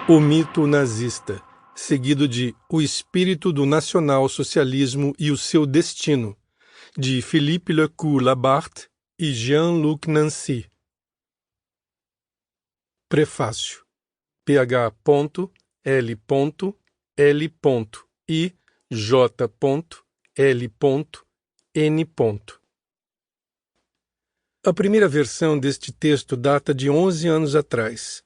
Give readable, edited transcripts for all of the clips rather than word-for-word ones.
O mito nazista, seguido de O espírito do nacional-socialismo e o seu destino, de Philippe Lecourt-Labarthe e Jean-Luc Nancy. Prefácio. Ph.L.L. I J.L.N. A primeira versão deste texto data de 11 anos atrás.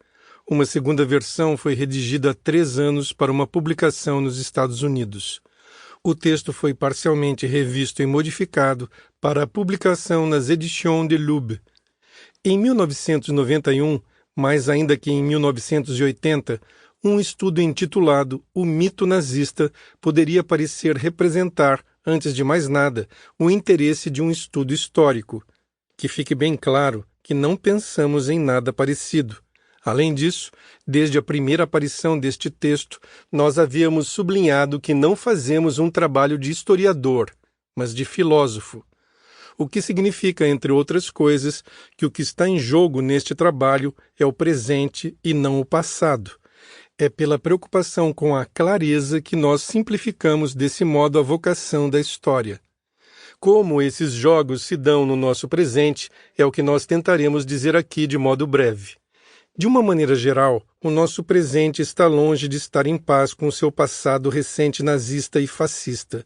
Uma segunda versão foi redigida há 3 anos para uma publicação nos Estados Unidos. O texto foi parcialmente revisto e modificado para a publicação nas Éditions de Lube. Em 1991, mais ainda que em 1980, um estudo intitulado O Mito Nazista poderia parecer representar, antes de mais nada, o interesse de um estudo histórico. Que fique bem claro que não pensamos em nada parecido. Além disso, desde a primeira aparição deste texto, nós havíamos sublinhado que não fazemos um trabalho de historiador, mas de filósofo. O que significa, entre outras coisas, que o que está em jogo neste trabalho é o presente e não o passado. É pela preocupação com a clareza que nós simplificamos desse modo a vocação da história. Como esses jogos se dão no nosso presente, é o que nós tentaremos dizer aqui de modo breve. De uma maneira geral, o nosso presente está longe de estar em paz com o seu passado recente nazista e fascista,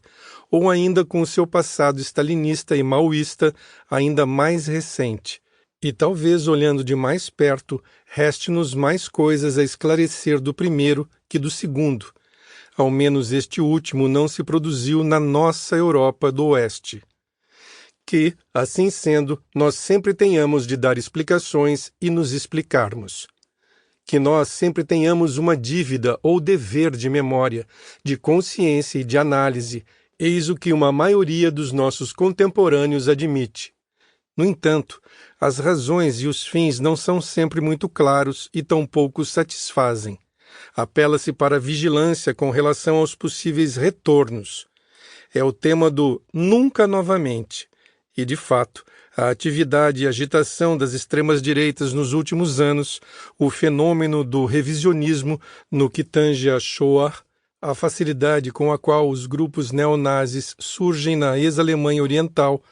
ou ainda com o seu passado stalinista e maoísta ainda mais recente. E talvez, olhando de mais perto, reste-nos mais coisas a esclarecer do primeiro que do segundo. Ao menos este último não se produziu na nossa Europa do Oeste. Que, assim sendo, nós sempre tenhamos de dar explicações e nos explicarmos. Que nós sempre tenhamos uma dívida ou dever de memória, de consciência e de análise, eis o que uma maioria dos nossos contemporâneos admite. No entanto, as razões e os fins não são sempre muito claros e tampouco satisfazem. Apela-se para a vigilância com relação aos possíveis retornos. É o tema do nunca novamente. E, de fato, a atividade e agitação das extremas-direitas nos últimos anos, o fenômeno do revisionismo no que tange a Shoah, a facilidade com a qual os grupos neonazis surgem na ex-Alemanha Oriental,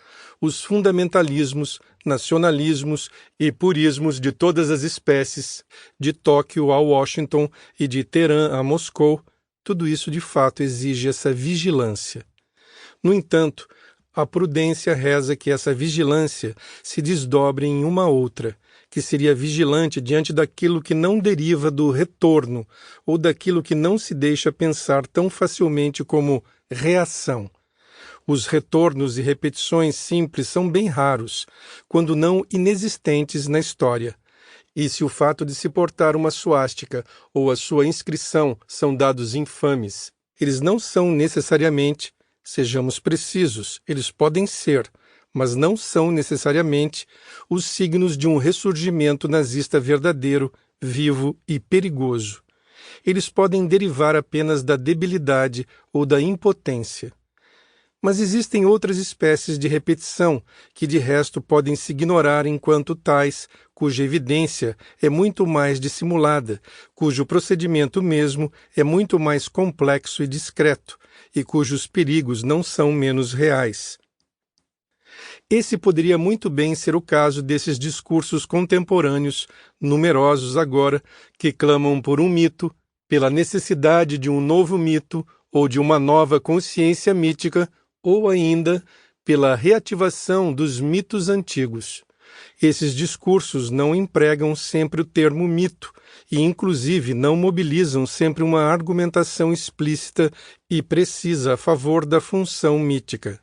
os fundamentalismos, nacionalismos e purismos de todas as espécies, de Tóquio a Washington e de Teherã a Moscou, tudo isso de fato exige essa vigilância. No entanto, a prudência reza que essa vigilância se desdobre em uma outra, que seria vigilante diante daquilo que não deriva do retorno ou daquilo que não se deixa pensar tão facilmente como reação. Os retornos e repetições simples são bem raros, quando não inexistentes na história. E se o fato de se portar uma suástica ou a sua inscrição são dados infames, eles não são necessariamente, sejamos precisos, eles podem ser, mas não são necessariamente os signos de um ressurgimento nazista verdadeiro, vivo e perigoso. Eles podem derivar apenas da debilidade ou da impotência. Mas existem outras espécies de repetição que de resto podem se ignorar enquanto tais, cuja evidência é muito mais dissimulada, cujo procedimento mesmo é muito mais complexo e discreto, e cujos perigos não são menos reais. Esse poderia muito bem ser o caso desses discursos contemporâneos, numerosos agora, que clamam por um mito, pela necessidade de um novo mito ou de uma nova consciência mítica, ou ainda pela reativação dos mitos antigos. Esses discursos não empregam sempre o termo mito e, inclusive, não mobilizam sempre uma argumentação explícita e precisa a favor da função mítica.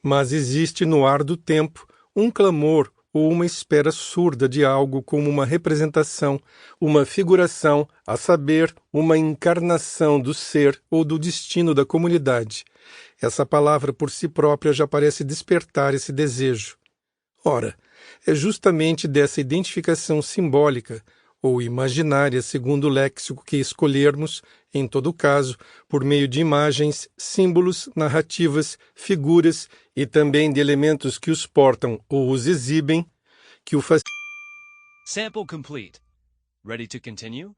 Mas existe no ar do tempo um clamor ou uma espera surda de algo como uma representação, uma figuração, a saber, uma encarnação do ser ou do destino da comunidade. Essa palavra por si própria já parece despertar esse desejo. Ora, é justamente dessa identificação simbólica, ou imaginária, segundo o léxico que escolhermos, em todo caso, por meio de imagens, símbolos, narrativas, figuras e também de elementos que os portam ou os exibem, que o fascismo Sample complete. Ready to continue?